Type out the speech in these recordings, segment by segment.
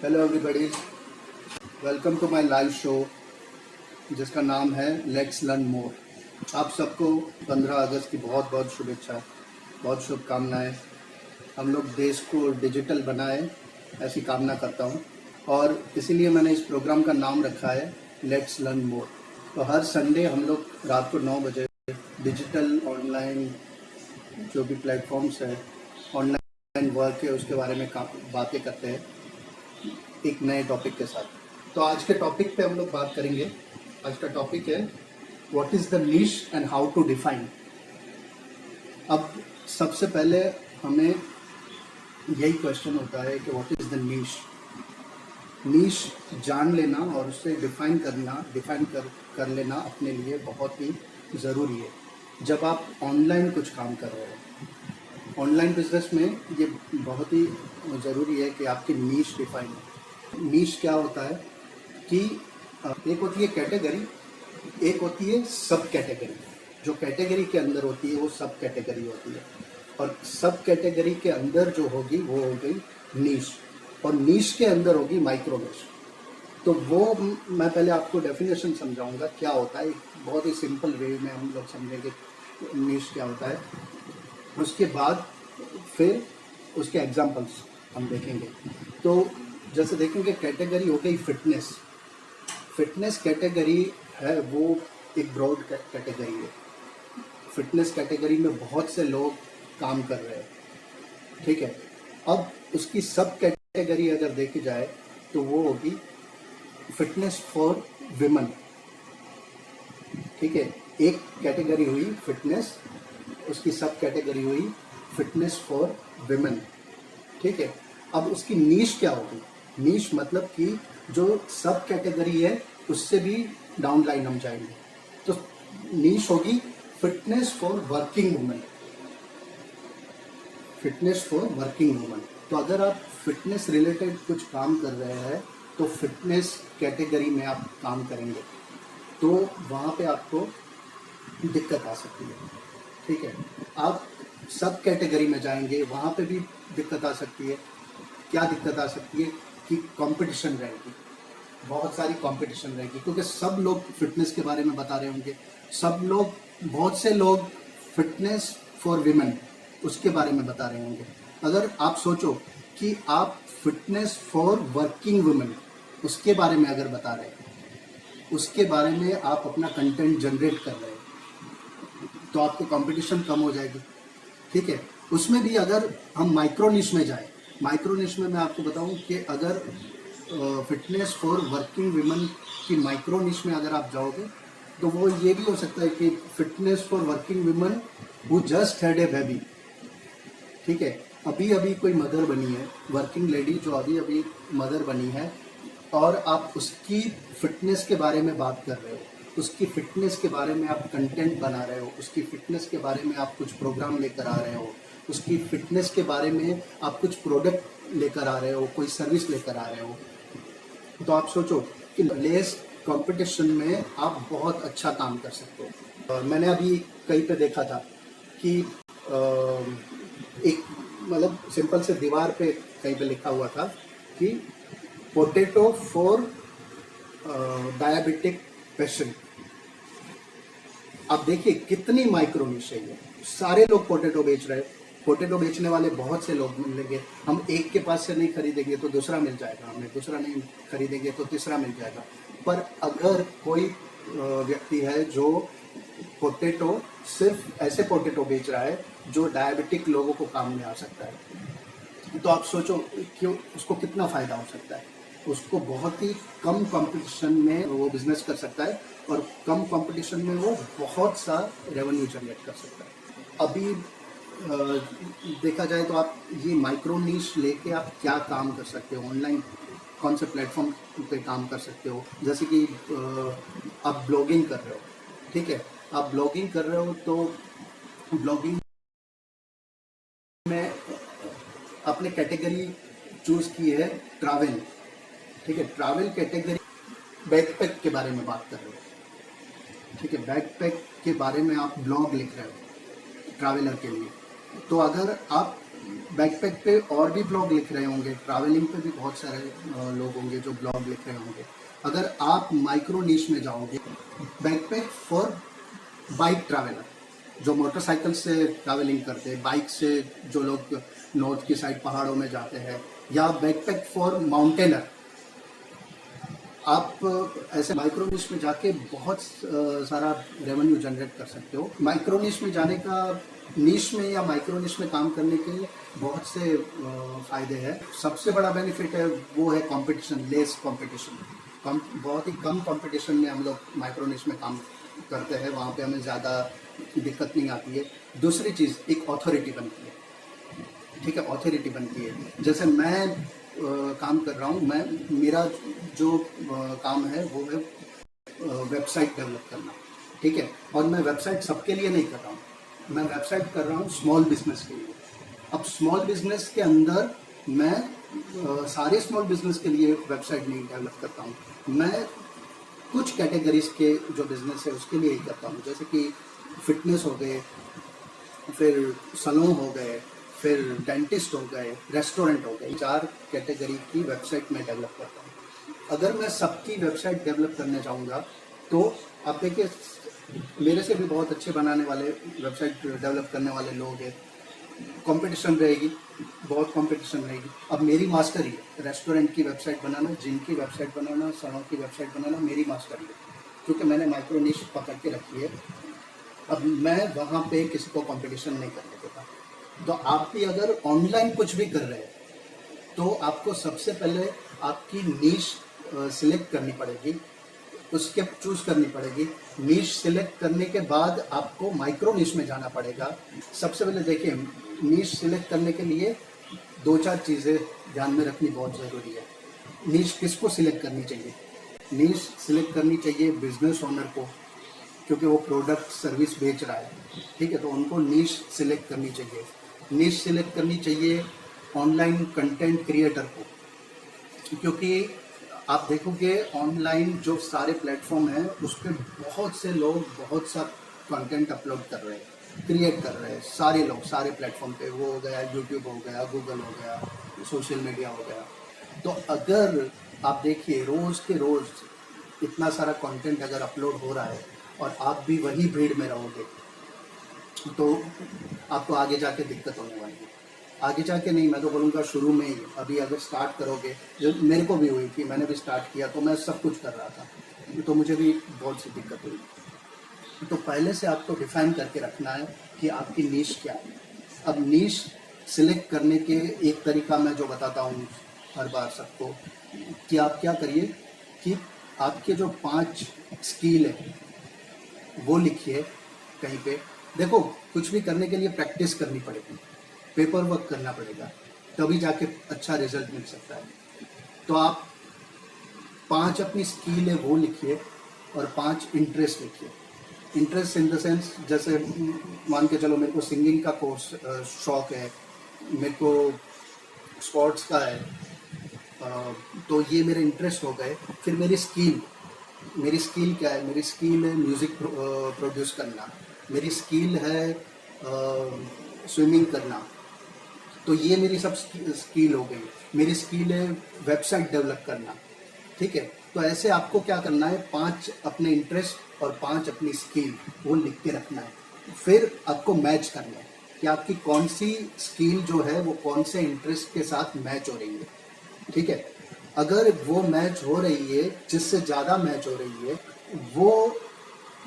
Hello everybody, welcome to my live show जिसका नाम है लेट्स लर्न मोर। आप सबको 15 अगस्त की बहुत बहुत शुभेच्छा, बहुत शुभकामनाएं। हम लोग देश को डिजिटल बनाए ऐसी कामना करता हूं और इसीलिए मैंने इस प्रोग्राम का नाम रखा है लेट्स लर्न मोर। तो हर संडे हम लोग रात को 9 बजे डिजिटल ऑनलाइन जो भी प्लेटफॉर्म्स है, ऑनलाइन वर्क है, उसके बारे में बातें करते हैं एक नए टॉपिक के साथ। तो आज के टॉपिक पे हम लोग बात करेंगे। आज का टॉपिक है what is the niche and how to define. अब सबसे पहले हमें यही क्वेश्चन होता है कि what is the niche. Niche जान लेना और उससे डिफाइन कर लेना अपने लिए बहुत ही ज़रूरी है। जब आप ऑनलाइन कुछ काम कर रहे हो, ऑनलाइन बिजनेस में ये बहुत ही ज़रूरी है कि आपकी नीश डिफाइन हो। नीश क्या होता है कि एक होती है कैटेगरी, एक होती है सब कैटेगरी। जो कैटेगरी के अंदर होती है वो सब कैटेगरी होती है, और सब कैटेगरी के अंदर जो होगी वो हो गई नीश, और नीश के अंदर होगी माइक्रो नीश। तो वो मैं पहले आपको डेफिनेशन समझाऊंगा क्या होता है। बहुत ही सिंपल वे में हम लोग समझेंगे नीश क्या होता है, उसके बाद फिर उसके एग्जाम्पल्स हम देखेंगे। तो जैसे देखेंगे कैटेगरी हो गई फिटनेस। फिटनेस कैटेगरी है वो एक ब्रॉड कैटेगरी है। फिटनेस कैटेगरी में बहुत से लोग काम कर रहे हैं, ठीक है। अब उसकी सब कैटेगरी अगर देखी जाए तो वो होगी फिटनेस फॉर विमेन, ठीक है। एक कैटेगरी हुई फिटनेस, उसकी सब कैटेगरी हुई फिटनेस फॉर विमेन, ठीक है। अब उसकी नीश क्या होगी? नीश मतलब कि जो सब कैटेगरी है उससे भी डाउन लाइन हम जाएंगे। तो नीश होगी fitness for working women. Fitness for working women. तो अगर आप फिटनेस रिलेटेड कुछ काम कर रहे हैं तो फिटनेस कैटेगरी में आप काम करेंगे तो वहाँ पे आपको दिक्कत आ सकती है, ठीक है। आप सब कैटेगरी में जाएंगे, वहाँ पे भी दिक्कत आ सकती है। क्या दिक्कत आ सकती है कि कंपटीशन रहेगी, बहुत सारी कंपटीशन रहेगी, क्योंकि सब लोग फिटनेस के बारे में बता रहे होंगे। सब लोग, बहुत से लोग फिटनेस फॉर विमेन उसके बारे में बता रहे होंगे। अगर आप सोचो कि आप फिटनेस फॉर वर्किंग वुमेन उसके बारे में अगर बता रहे हैं, उसके बारे में आप अपना कंटेंट जनरेट कर रहे हैं, तो आपको कंपटीशन कम हो जाएगी, ठीक है। उसमें भी अगर हम माइक्रो निश में जाएं, माइक्रो निश में मैं आपको बताऊं कि अगर फिटनेस फॉर वर्किंग विमेन की माइक्रो निश में अगर आप जाओगे तो वो ये भी हो सकता है कि fitness for working women who just had a baby, ठीक है। अभी अभी कोई मदर बनी है, वर्किंग लेडी जो अभी अभी मदर बनी है, और आप उसकी फिटनेस के बारे में बात कर रहे हो, उसकी फिटनेस के बारे में आप कंटेंट बना रहे हो, उसकी फिटनेस के बारे में आप कुछ प्रोग्राम लेकर आ रहे हो, उसकी फिटनेस के बारे में आप कुछ प्रोडक्ट लेकर आ रहे हो, कोई सर्विस लेकर आ रहे हो, तो आप सोचो कि लेस कंपटीशन में आप बहुत अच्छा काम कर सकते हो। और मैंने अभी कहीं पे देखा था कि एक मतलब सिंपल से दीवार पे कहीं पे लिखा हुआ था कि पोटैटो फॉर डायबिटिक पेशेंट। अब देखिए कितनी माइक्रो निश है ये। सारे लोग पोटैटो बेच रहे हैं, पोटैटो बेचने वाले बहुत से लोग मिलेंगे। हम एक के पास से नहीं खरीदेंगे तो दूसरा मिल जाएगा, हमें दूसरा नहीं खरीदेंगे तो तीसरा मिल जाएगा। पर अगर कोई व्यक्ति है जो पोटैटो, सिर्फ ऐसे पोटैटो बेच रहा है जो डायबिटिक लोगों को काम में आ सकता है, तो आप सोचो कि उसको कितना फायदा हो सकता है। उसको बहुत ही कम कंपटीशन में वो बिजनेस कर सकता है, और कम कंपटीशन में वो बहुत सा रेवेन्यू जनरेट कर सकता है। अभी देखा जाए तो आप ये माइक्रो नीश लेके आप क्या काम कर सकते हो, ऑनलाइन कौन से प्लेटफॉर्म पे काम कर सकते हो। जैसे कि आप ब्लॉगिंग कर रहे हो, ठीक है। आप ब्लॉगिंग कर रहे हो तो ब्लॉगिंग में आपने कैटेगरी चूज की है ट्रैवल, ठीक है। ट्रैवल कैटेगरी, बैकपैक के बारे में बात कर रहे हो, ठीक है। बैकपैक के बारे में आप ब्लॉग लिख रहे हो ट्रैवलर के लिए, तो अगर आप बैकपैक पे और भी ब्लॉग लिख रहे होंगे, ट्रैवलिंग पे भी बहुत सारे लोग होंगे जो ब्लॉग लिख रहे होंगे। अगर आप माइक्रो नीश में जाओगे, बैकपैक फॉर बाइक ट्रैवलर, जो मोटरसाइकिल से ट्रैवलिंग करते हैं, बाइक से जो लोग नॉर्थ की साइड पहाड़ों में जाते हैं, या बैकपैक फॉर माउंटेनर, आप ऐसे माइक्रो निश में जाके बहुत सारा रेवेन्यू जनरेट कर सकते हो। माइक्रो निश में जाने का, निश में या माइक्रो निश में काम करने के बहुत से फायदे हैं। सबसे बड़ा बेनिफिट है वो है कंपटीशन, लेस कंपटीशन। बहुत ही कम कंपटीशन में हम लोग माइक्रो निश में काम करते हैं, वहाँ पे हमें ज़्यादा दिक्कत नहीं आती है। दूसरी चीज़, एक अथॉरिटी बनती है, ठीक है, अथॉरिटी बनती है। जैसे मैं काम कर रहा हूँ, मेरा जो काम है वो है वेबसाइट डेवलप करना, ठीक है। और मैं वेबसाइट सबके लिए नहीं कर रहा हूँ, मैं वेबसाइट कर रहा हूँ स्मॉल बिजनेस के लिए। अब स्मॉल बिजनेस के अंदर मैं सारे स्मॉल बिजनेस के लिए वेबसाइट नहीं डेवलप करता हूँ, मैं कुछ कैटेगरीज के जो बिजनेस है उसके लिए ही करता हूँ। जैसे कि फिटनेस हो गए, फिर सलून हो गए, फिर डेंटिस्ट हो गए, रेस्टोरेंट हो गए, 4 कैटेगरी की वेबसाइट मैं डेवलप करता हूँ। अगर मैं सबकी वेबसाइट डेवलप करने जाऊँगा तो आप देखिए, मेरे से भी बहुत अच्छे बनाने वाले, वेबसाइट डेवलप करने वाले लोग हैं, कंपटीशन रहेगी, बहुत कंपटीशन रहेगी। अब मेरी मास्टरी है रेस्टोरेंट की वेबसाइट बनाना, जिम की वेबसाइट बनाना, सलून की वेबसाइट बनाना, मेरी मास्टरी है, क्योंकि मैंने माइक्रो निश पकड़ के रखी है। अब मैं वहाँ पे किसी को कंपटीशन नहीं करने देता। तो आप भी अगर ऑनलाइन कुछ भी कर रहे हैं तो आपको सबसे पहले आपकी नीश सिलेक्ट करनी पड़ेगी, उसके चूज करनी पड़ेगी। नीश सिलेक्ट करने के बाद आपको माइक्रो नीश में जाना पड़ेगा। सबसे पहले देखिए, नीश सिलेक्ट करने के लिए 2-4 चीज़ें ध्यान में रखनी बहुत ज़रूरी है। नीश किसको सिलेक्ट करनी चाहिए? नीश सिलेक्ट करनी चाहिए बिजनेस ओनर को, क्योंकि वो प्रोडक्ट सर्विस बेच रहा है, ठीक है, तो उनको नीश सिलेक्ट करनी चाहिए। नीश सिलेक्ट करनी चाहिए ऑनलाइन कंटेंट क्रिएटर को, क्योंकि आप देखोगे ऑनलाइन जो सारे प्लेटफॉर्म हैं उस पर बहुत से लोग बहुत सा कंटेंट अपलोड कर रहे हैं, क्रिएट कर रहे हैं, सारे लोग सारे प्लेटफॉर्म पे। वो हो गया यूट्यूब, हो गया गूगल, हो गया सोशल मीडिया, हो गया। तो अगर आप देखिए रोज़ के रोज़ इतना सारा कंटेंट अगर अपलोड हो रहा है और आप भी वही भीड़ में रहोगे तो आपको आगे जाके दिक्कत होने वाली है। आगे जाके नहीं, मैं तो बोलूँगा शुरू में ही, अभी अगर स्टार्ट करोगे, जो मेरे को भी हुई थी, मैंने भी स्टार्ट किया तो मैं सब कुछ कर रहा था, तो मुझे भी बहुत सी दिक्कत हुई। तो पहले से आपको डिफाइन करके रखना है कि आपकी नीश क्या है। अब नीश सिलेक्ट करने के एक तरीका मैं जो बताता हूँ हर बार सबको, कि आप क्या करिए कि आपके जो 5 स्किल है वो लिखिए कहीं पे। देखो, कुछ भी करने के लिए प्रैक्टिस करनी पड़ेगी, पेपर वर्क करना पड़ेगा, तभी जाके अच्छा रिजल्ट मिल सकता है। तो आप 5 अपनी स्किल है वो लिखिए और 5 इंटरेस्ट लिखिए। इंटरेस्ट इन द सेंस, जैसे मान के चलो मेरे को सिंगिंग का कोर्स शौक है, मेरे को स्पोर्ट्स का है, तो ये मेरे इंटरेस्ट हो गए। फिर मेरी स्किल क्या है? मेरी स्किल है म्यूज़िक प्रोड्यूस करना, मेरी स्किल है स्विमिंग करना, तो ये मेरी सब स्किल हो गई। मेरी स्किल है वेबसाइट डेवलप करना, ठीक है। तो ऐसे आपको क्या करना है, 5 अपने इंटरेस्ट और 5 अपनी स्किल वो लिख के रखना है। फिर आपको मैच करना है कि आपकी कौन सी स्किल जो है वो कौन से इंटरेस्ट के साथ मैच हो रही है, ठीक है। अगर वो मैच हो रही है, जिससे ज़्यादा मैच हो रही है, वो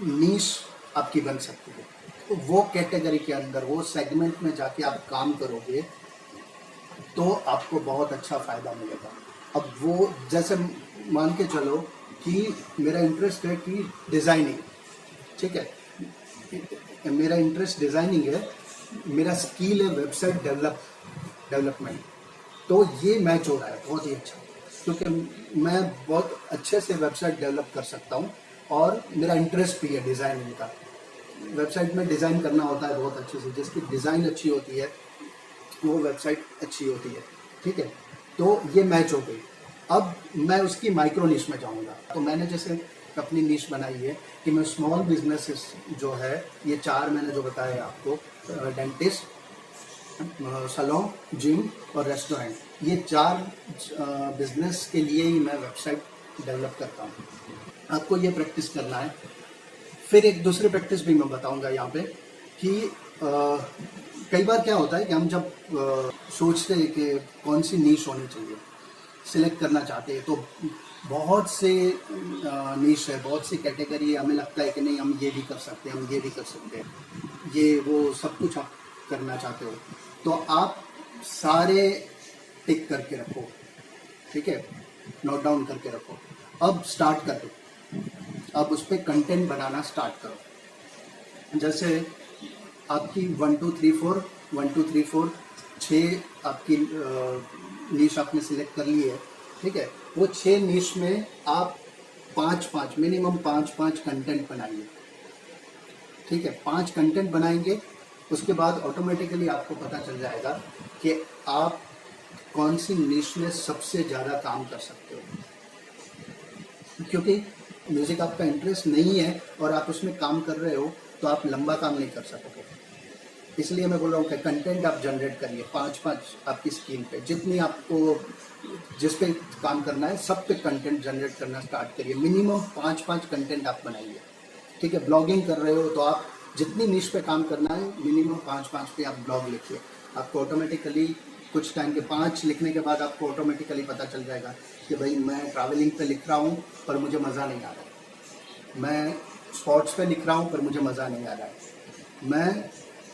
नीश आपकी बन सकती है। तो वो कैटेगरी के अंदर, वो सेगमेंट में जाके आप काम करोगे तो आपको बहुत अच्छा फ़ायदा मिलेगा। अब वो, जैसे मान के चलो कि मेरा इंटरेस्ट है कि डिज़ाइनिंग, ठीक है, मेरा इंटरेस्ट डिज़ाइनिंग है, मेरा स्किल है वेबसाइट डेवलपमेंट, तो ये मैच हो रहा है बहुत ही अच्छा, क्योंकि मैं बहुत अच्छे से वेबसाइट डेवलप कर सकता हूँ और मेरा इंटरेस्ट भी है डिज़ाइनिंग का। वेबसाइट में डिज़ाइन करना होता है बहुत अच्छे से, जिसकी डिज़ाइन अच्छी होती है वो वेबसाइट अच्छी होती है, ठीक है। तो ये मैच हो गई। अब मैं उसकी माइक्रो निश में जाऊँगा। तो मैंने जैसे अपनी निश बनाई है कि मैं स्मॉल बिजनेसेस जो है, ये 4 मैंने जो बताया आपको, डेंटिस्ट, सैलून, जिम और रेस्टोरेंट, ये 4 बिजनेस के लिए ही मैं वेबसाइट डेवलप करता हूँ। आपको ये प्रैक्टिस करना है। फिर एक दूसरी प्रैक्टिस भी मैं बताऊंगा यहाँ पे कि कई बार क्या होता है कि हम जब सोचते हैं कि कौन सी नीश होनी चाहिए, सिलेक्ट करना चाहते हैं, तो बहुत से नीश है, बहुत सी कैटेगरी है, हमें लगता है कि नहीं हम ये भी कर सकते हैं, हम ये भी कर सकते हैं, ये वो सब कुछ आप करना चाहते हो, तो आप सारे टिक करके रखो, ठीक है, नोट डाउन करके रखो। अब स्टार्ट कर दो, अब उस पर कंटेंट बनाना स्टार्ट करो। जैसे आपकी 1 2 3 4 1 2 3 4 6 आपकी नीश आपने सिलेक्ट कर ली है, ठीक है। वो 6 नीश में आप 5 मिनिमम 5 कंटेंट बनाइए, ठीक है। 5 कंटेंट बनाएंगे, उसके बाद ऑटोमेटिकली आपको पता चल जाएगा कि आप कौन सी नीश में सबसे ज़्यादा काम कर सकते हो। क्योंकि म्यूज़िक आपका इंटरेस्ट नहीं है और आप उसमें काम कर रहे हो, तो आप लंबा काम नहीं कर सकोगे। इसलिए मैं बोल रहा हूँ कि कंटेंट आप जनरेट करिए 5 आपकी स्क्रीन पे, जितनी आपको जिस पे काम करना है सब पे कंटेंट जनरेट करना स्टार्ट करिए। मिनिमम 5 कंटेंट आप बनाइए, ठीक है। ब्लॉगिंग कर रहे हो तो आप जितनी नीश पे काम करना है मिनिमम 5 पे आप ब्लॉग लिखिए। आपको ऑटोमेटिकली कुछ टाइम के 5 लिखने के बाद आपको ऑटोमेटिकली पता चल जाएगा कि भाई मैं ट्रैवलिंग पे लिख रहा हूँ पर मुझे मज़ा नहीं आ रहा है, मैं स्पोर्ट्स पे लिख रहा हूँ पर मुझे मज़ा नहीं आ रहा है, मैं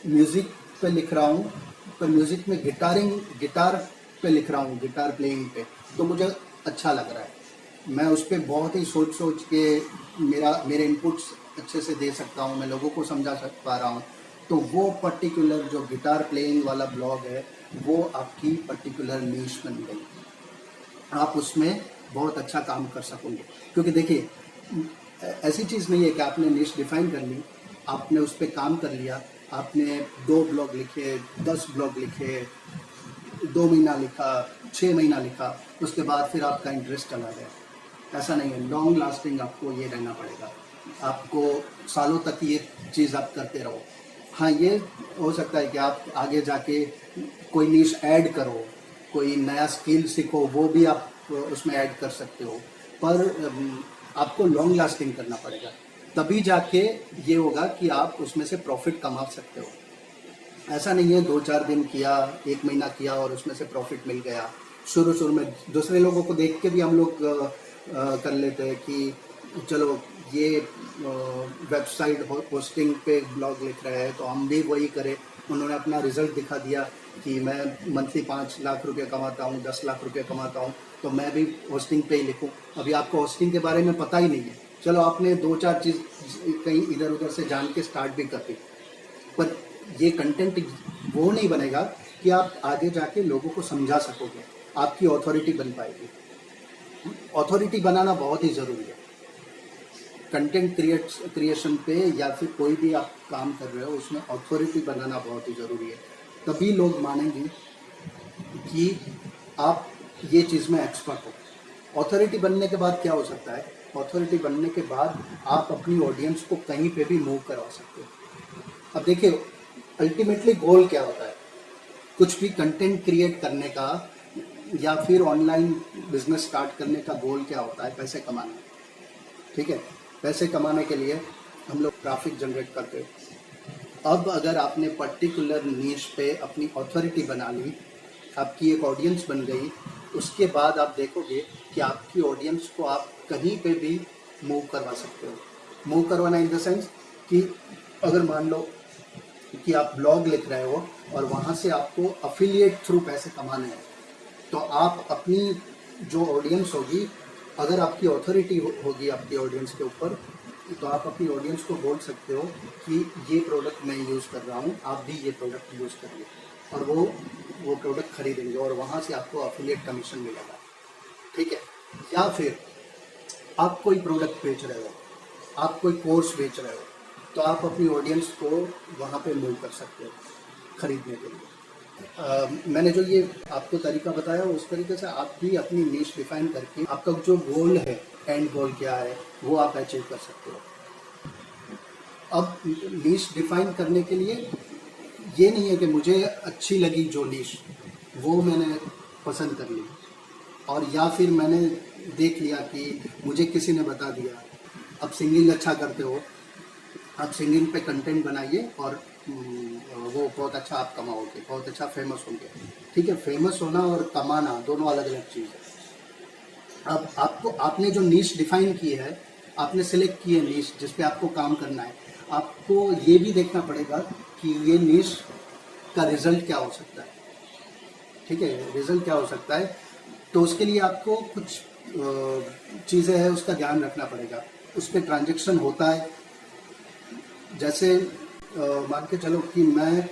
म्यूज़िक पे लिख रहा हूँ पर म्यूज़िक में गिटार पे लिख रहा हूँ, गिटार प्लेइंग पे, तो मुझे अच्छा लग रहा है, मैं उस पर बहुत ही सोच के मेरे इनपुट्स अच्छे से दे सकता हूँ, मैं लोगों को समझा पा रहा हूँ। तो वो पर्टिकुलर जो गिटार प्लेइंग वाला ब्लॉग है वो आपकी पर्टिकुलर नीश बन गई, आप उसमें बहुत अच्छा काम कर सकोगे। क्योंकि देखिए ऐसी चीज़ नहीं है कि आपने नीश डिफाइन कर ली, आपने उस पर काम कर लिया, आपने 2 ब्लॉग लिखे, 10 ब्लॉग लिखे, 2 महीना लिखा, 6 महीना लिखा, उसके बाद फिर आपका इंटरेस्ट चला गया। ऐसा नहीं है, लॉन्ग लास्टिंग आपको ये रहना पड़ेगा, आपको सालों तक ये चीज़ आप करते रहो। हाँ, ये हो सकता है कि आप आगे जाके कोई नीश ऐड करो, कोई नया स्किल सीखो, वो भी आप उसमें ऐड कर सकते हो, पर आपको लॉन्ग लास्टिंग करना पड़ेगा, तभी जाके ये होगा कि आप उसमें से प्रॉफिट कमा सकते हो। ऐसा नहीं है 2-4 दिन किया, 1 महीना किया और उसमें से प्रॉफिट मिल गया। शुरू में दूसरे लोगों को देख के भी हम लोग कर लेते हैं कि चलो ये वेबसाइट होस्टिंग पे ब्लॉग लिख रहे हैं तो हम भी वही करें। उन्होंने अपना रिजल्ट दिखा दिया कि मैं मंथली 5 लाख रुपये कमाता हूँ, 10 लाख रुपये कमाता हूँ, तो मैं भी होस्टिंग पे ही लिखूँ। अभी आपको होस्टिंग के बारे में पता ही नहीं है, चलो आपने 2-4 चीज़ कहीं इधर उधर से जान के स्टार्ट भी कर दी, पर ये कंटेंट वो नहीं बनेगा कि आप आगे जाके लोगों को समझा सकोगे, आपकी अथॉरिटी बन पाएगी। अथॉरिटी बनाना बहुत ही ज़रूरी है कंटेंट क्रिएशन पे, या फिर कोई भी आप काम कर रहे हो उसमें अथॉरिटी बनाना बहुत ही ज़रूरी है। तभी लोग मानेंगे कि आप ये चीज़ में एक्सपर्ट हो। अथॉरिटी बनने के बाद क्या हो सकता है, अथॉरिटी बनने के बाद आप अपनी ऑडियंस को कहीं पे भी मूव करवा सकते हो। अब देखिए अल्टीमेटली गोल क्या होता है, कुछ भी कंटेंट क्रिएट करने का या फिर ऑनलाइन बिजनेस स्टार्ट करने का गोल क्या होता है, पैसे कमाना, ठीक है। पैसे कमाने के लिए हम लोग ट्रैफिक जनरेट करते हैं। अब अगर आपने पर्टिकुलर नीश पे अपनी अथॉरिटी बना ली, आपकी एक ऑडियंस बन गई, उसके बाद आप देखोगे कि आपकी ऑडियंस को आप कहीं पे भी मूव करवा सकते हो। मूव करवाना इन द सेंस कि अगर मान लो कि आप ब्लॉग लिख रहे हो और वहाँ से आपको अफिलिएट थ्रू पैसे कमाने हैं, तो आप अपनी जो ऑडियंस होगी, अगर आपकी अथॉरिटी होगी आपकी ऑडियंस के ऊपर, तो आप अपनी ऑडियंस को बोल सकते हो कि ये प्रोडक्ट मैं यूज़ कर रहा हूँ, आप भी ये प्रोडक्ट यूज़ करिए, और वो प्रोडक्ट खरीदेंगे और वहाँ से आपको अफिलिएट कमीशन मिलेगा, ठीक है। या फिर आप कोई प्रोडक्ट बेच रहे हो, आप कोई कोर्स बेच रहे हो, तो आप अपनी ऑडियंस को वहाँ पे मूव कर सकते हो खरीदने के लिए। मैंने जो ये आपको तरीका बताया उस तरीके से आप भी अपनी नीश डिफाइन करके आपका जो गोल है, एंड गोल क्या है, वो आप अचीव कर सकते हो। अब नीश डिफाइन करने के लिए ये नहीं है कि मुझे अच्छी लगी जो नीश वो मैंने पसंद कर ली, और या फिर मैंने देख लिया कि मुझे किसी ने बता दिया अब सिंगिंग अच्छा करते हो, आप सिंगिंग पे कंटेंट बनाइए और वो बहुत अच्छा आप कमाओगे, बहुत अच्छा फेमस होंगे। ठीक है, फेमस होना और कमाना दोनों अलग अलग चीज़ है। अब आपको, आपने जो नीश डिफाइन की है, आपने सिलेक्ट की है नीश जिस पे आपको काम करना है, आपको ये भी देखना पड़ेगा कि ये नीश का रिजल्ट क्या हो सकता है। ठीक है, रिजल्ट क्या हो सकता है, तो उसके लिए आपको कुछ चीज़ें हैं उसका ध्यान रखना पड़ेगा। उस पर ट्रांजेक्शन होता है, जैसे मान के चलो कि मैं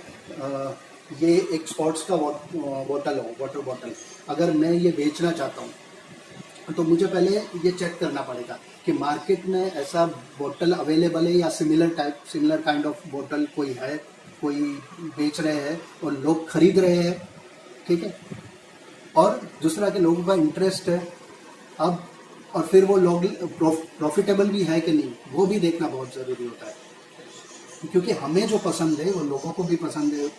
ये एक स्पोर्ट्स का बॉटल हो, वाटर बॉटल, अगर मैं ये बेचना चाहता हूँ तो मुझे पहले ये चेक करना पड़ेगा कि मार्केट में ऐसा बॉटल अवेलेबल है या सिमिलर काइंड ऑफ बॉटल कोई है, कोई बेच रहे हैं और लोग खरीद रहे हैं। ठीक है, और दूसरा कि लोगों का इंटरेस्ट है अब, और फिर वो लोग प्रॉफिटेबल भी है कि नहीं वो भी देखना बहुत ज़रूरी होता है, क्योंकि हमें जो पसंद है वो लोगों को भी पसंद है,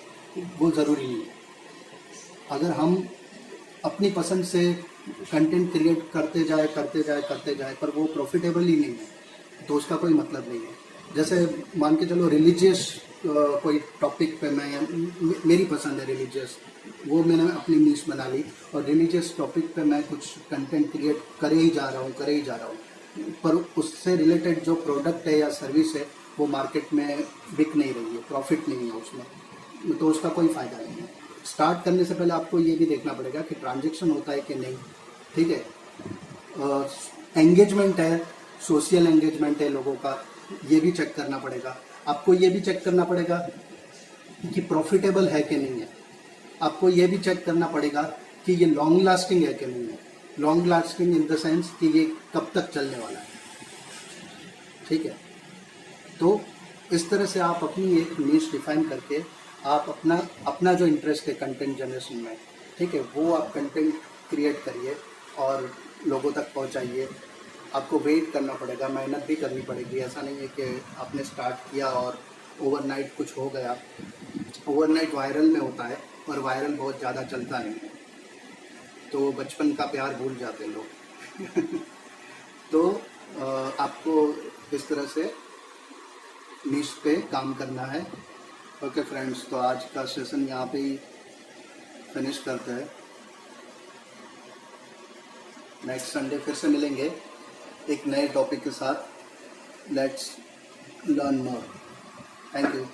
वो ज़रूरी नहीं है। अगर हम अपनी पसंद से कंटेंट क्रिएट करते जाए पर वो प्रॉफिटेबल ही नहीं है तो उसका कोई मतलब नहीं है। जैसे मान के चलो रिलीजियस कोई टॉपिक पे मेरी पसंद है रिलीजियस, वो मैंने अपनी नीश बना ली और रिलीजियस टॉपिक पे मैं कुछ कंटेंट क्रिएट करे ही जा रहा हूँ, पर उससे रिलेटेड जो प्रोडक्ट है या सर्विस है वो मार्केट में बिक नहीं रही है, प्रॉफिट नहीं है उसमें, तो उसका कोई फ़ायदा नहीं है। स्टार्ट करने से पहले आपको ये भी देखना पड़ेगा कि ट्रांजैक्शन होता है कि नहीं। ठीक है, एंगेजमेंट है, सोशल एंगेजमेंट है लोगों का, ये भी चेक करना पड़ेगा। आपको ये भी चेक करना पड़ेगा कि प्रॉफिटेबल है कि नहीं है। आपको ये भी चेक करना पड़ेगा कि ये लॉन्ग लास्टिंग है कि नहीं है। Long lasting in the sense कि ये कब तक चलने वाला है। ठीक है, तो इस तरह से आप अपनी एक नीश डिफाइन करके आप अपना जो इंटरेस्ट है कंटेंट जनरेशन में, ठीक है, वो आप कंटेंट क्रिएट करिए और लोगों तक पहुंचाइए। आपको वेट करना पड़ेगा, मेहनत भी करनी पड़ेगी। ऐसा नहीं है कि आपने स्टार्ट किया और ओवरनाइट कुछ हो गया। ओवरनाइट वायरल में होता है और वायरल बहुत ज़्यादा चलता नहीं है, तो बचपन का प्यार भूल जाते हैं लोग। तो आपको इस तरह से निश पे काम करना है। ओके फ्रेंड्स, तो आज का सेशन यहाँ पे ही फिनिश करते हैं। नेक्स्ट संडे फिर से मिलेंगे एक नए टॉपिक के साथ। Let's learn more. Thank you.